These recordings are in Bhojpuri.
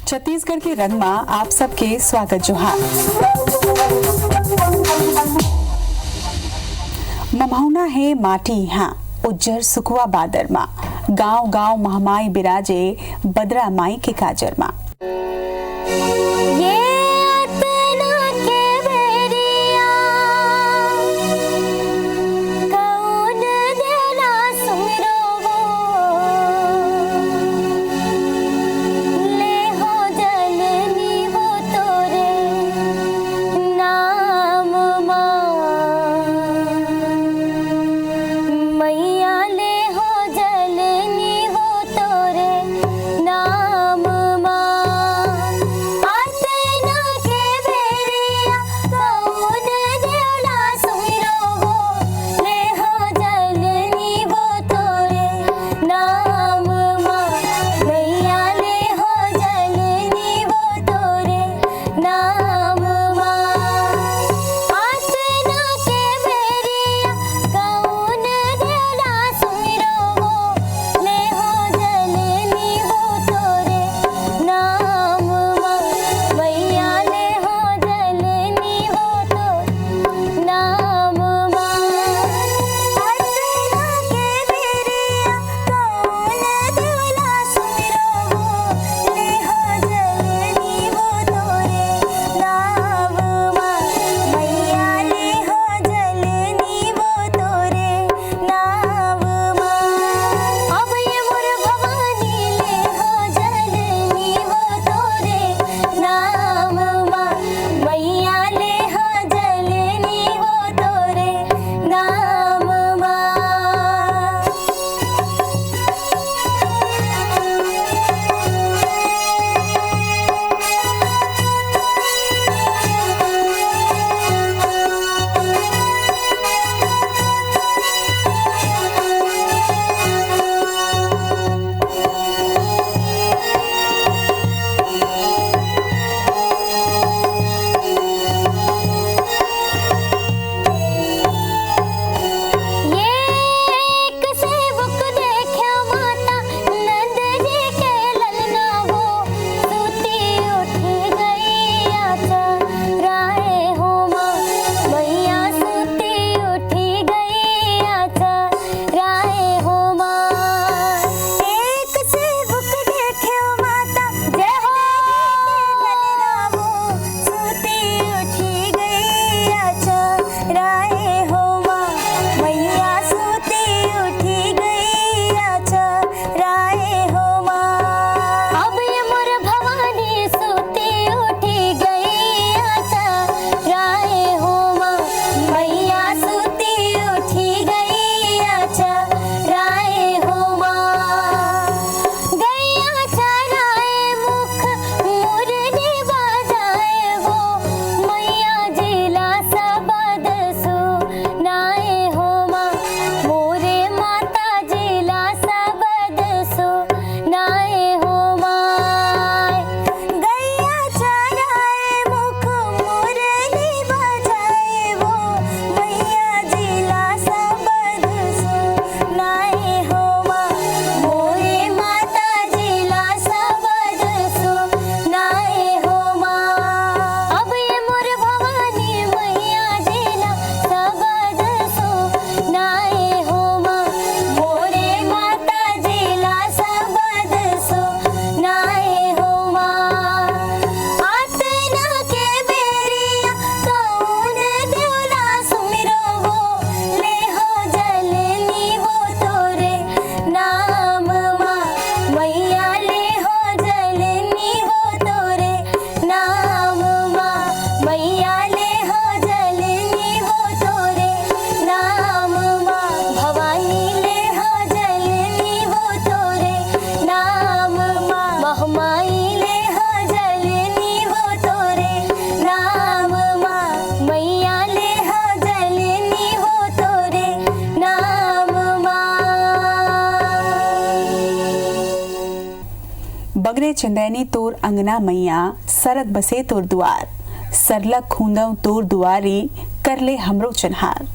छत्तीसगढ़ के रंग में आप सबके स्वागत जोहार। ममहुना है माटी हाँ उज्जर सुकुआ बादर मा, गांव गांव महमाई बिराजे बदरा माई के काजर मा। बगरे चंदैनी तोर अंगना मैया सरद बसे तोर दुआर, सरलक खूंदव तोर दुआरी कर ले हमरो चन्हार।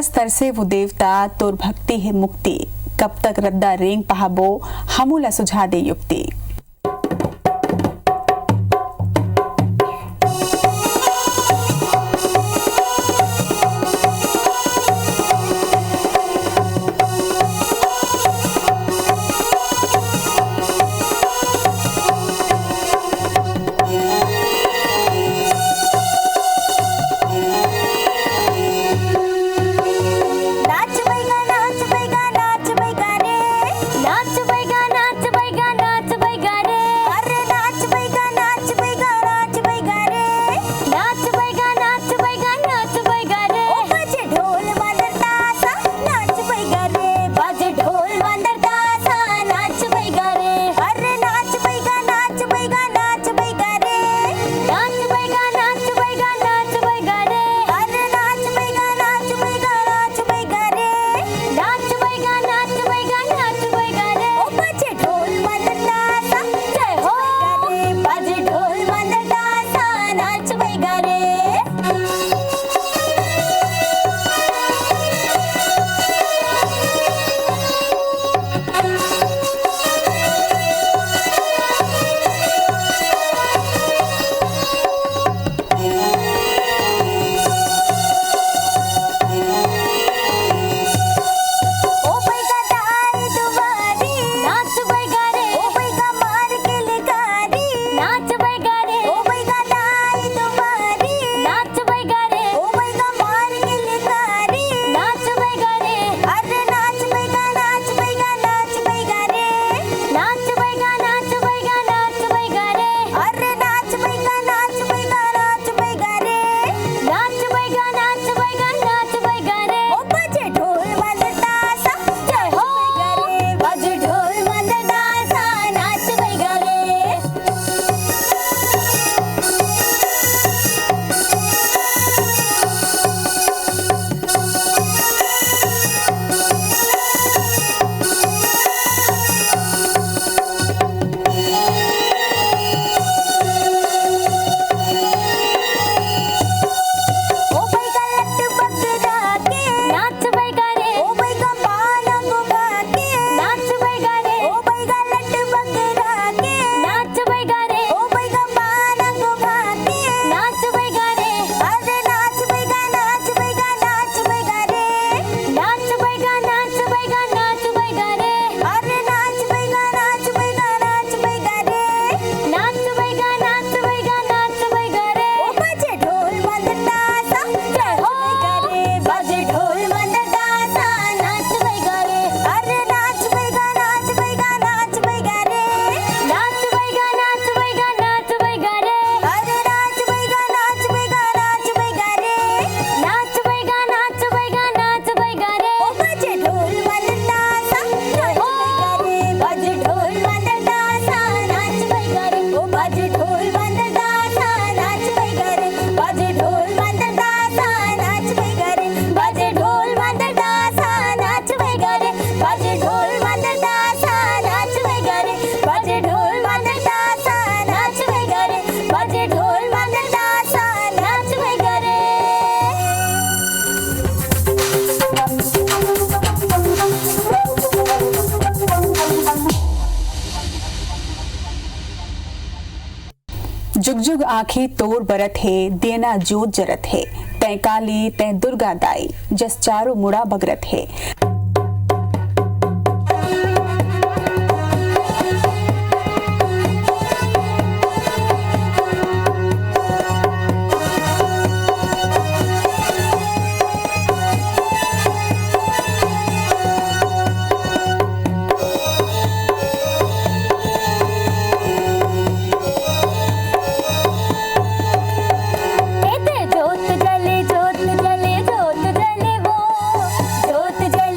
तरस तरसे वो देवता तोर भक्ति है मुक्ति, कब तक रद्दा रेंग पहाबो हमूला सुझा दे युक्ति। जुग जुग आंखें तोड़ बरत है, देना जोत जरत है, तै काली तै दुर्गा दाई, जस चारों मुड़ा बगरत है। जोत जले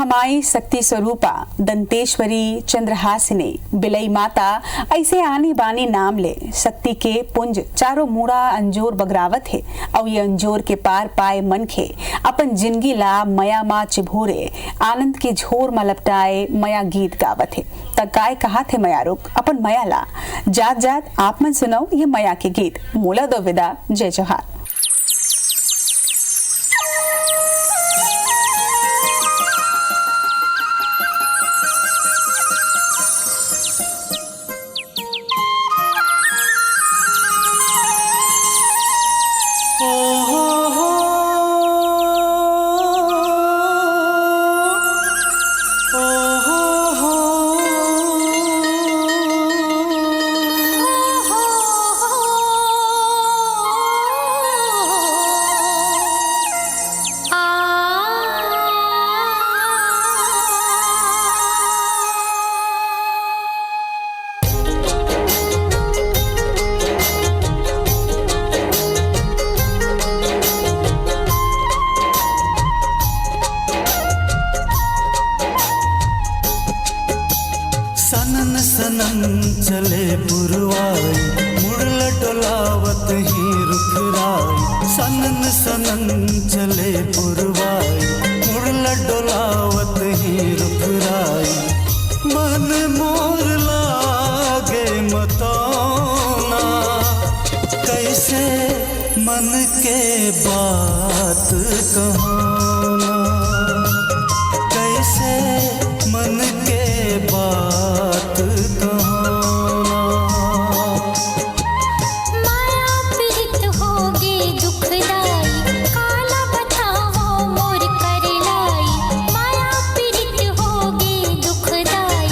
महामाई शक्ति स्वरूपा दंतेश्वरी चंद्रहासिनी बिलई माता ऐसे आने बानी नाम ले शक्ति के पुंज चारों मुड़ा अंजोर बगरावत है और ये अंजोर के पार पाए मन खे अपन जिंदगी ला मया माँ चिभोरे आनंद के झोर में लपटाए मया गीत गावत है। तक काय कहा थे मया रुक अपन मया ला जात जात आप मन सुनाओ ये मया के गीत। मोला दो विदा, जय जोहार। सनन चले पुरवाई मुड़ल डोलावत ही रुखराई। सनन सनन चले पुरवाई मुड़ल डोलावत ही रुखराई। मन मोर लागे मतौना कैसे मन के बात कहना। कैसे मन के बात कहना। माया पीड़ित होगे दुखदाई काला बताओ मोर कर लाई। माया पीड़ित होगे दुखदाई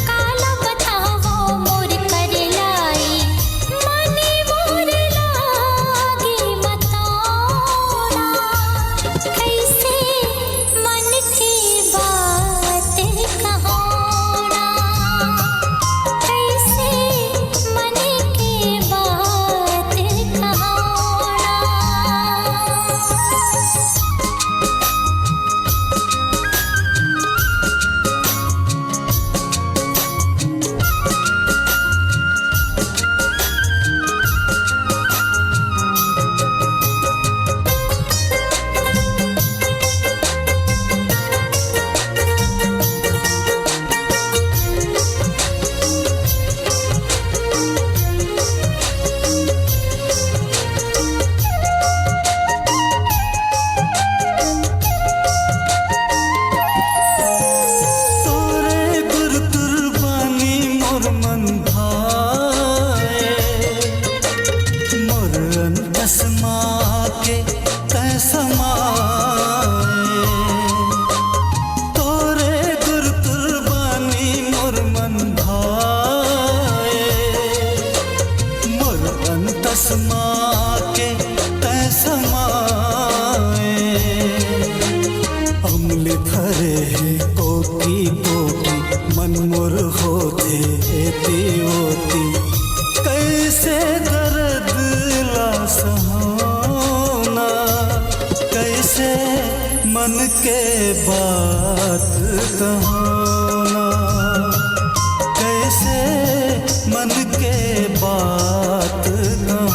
काला बताओ मोर कर लाई। मने मोर लागे मतौना कैसे मन की बात कहना। कैसे मन की बात कहना। तोरे गुर कुर्बानी मोर मन भाए। मोर अंतस माँ के तै समाए। तोरे गुर कुर्बानी मोर मन भाए। मोर अंतस माँ के तै समाए। अमले भरे कोकी कोकी मन मोर होते एती ओती। कैसे दर्द ला सहाना। कैसे मन के बात कहना। कैसे मन के बात कहना।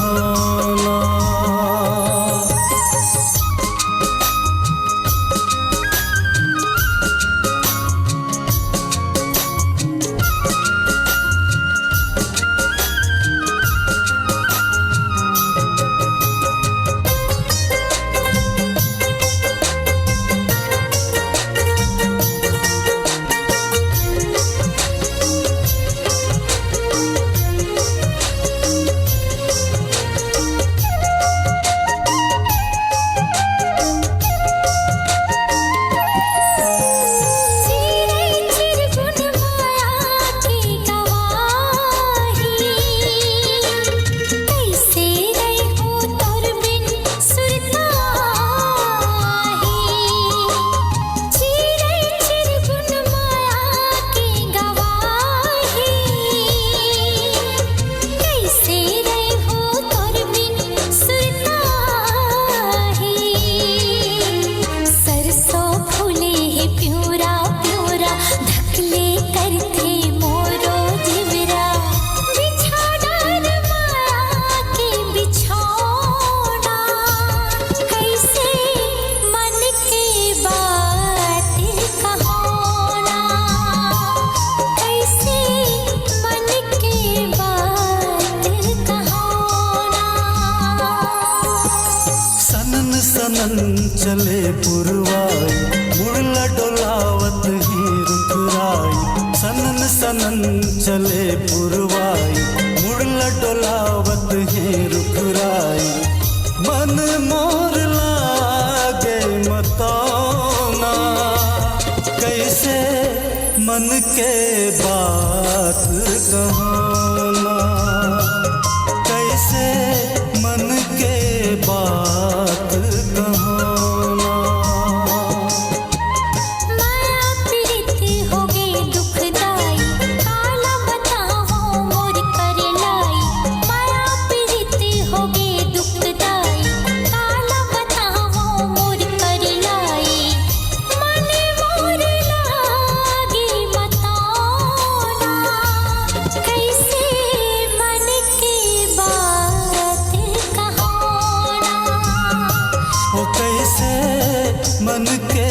सनन चले पुरवाई मुड़ला डोलावत ही रुकराई सनन सनन चले पुरवाई मुड़ला डोलावत ही रुकराई मन मोर लागे मतौना कैसे मन के बात कहना कैसे मन के बात कहना माया प्रीति होगे दुखदाई काला बताहो मोर करलाई माया प्रीति होगे दुखदाई काला बताहो मोर करलाई मन मोर लागे मतौना कैसे मन की बात कहोना ओ कैसे मन के